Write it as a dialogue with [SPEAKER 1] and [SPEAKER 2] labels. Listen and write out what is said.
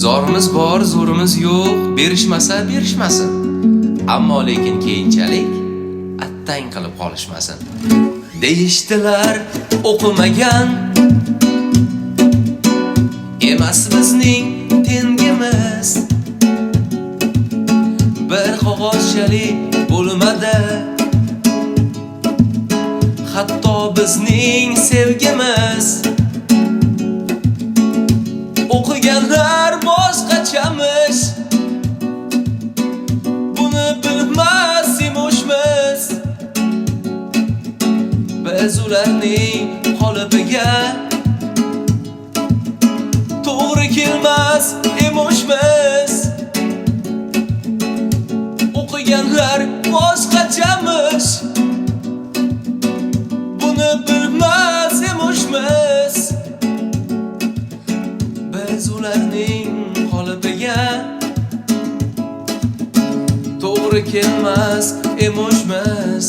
[SPEAKER 1] Zorimiz bor, zo'rimiz yo'q, berishmasa berishmasin. Ammo lekin keyinchalik attang qilib qolishmasin. Deyishdilar o'qimagan emas bizning tengimiz. Bir qog'ozchali bo'lmadi hatto bizning sevgimiz. O'qiganlar boshqachamiz, buni bilmas emishmiz. Biz ularning qolibiga to'g'ri kelmas emishmiz. O'qiganlar boshqachamiz, buni bilmas emishmiz. Biz ularning qolibiga to'g'ri kelmas emishmiz.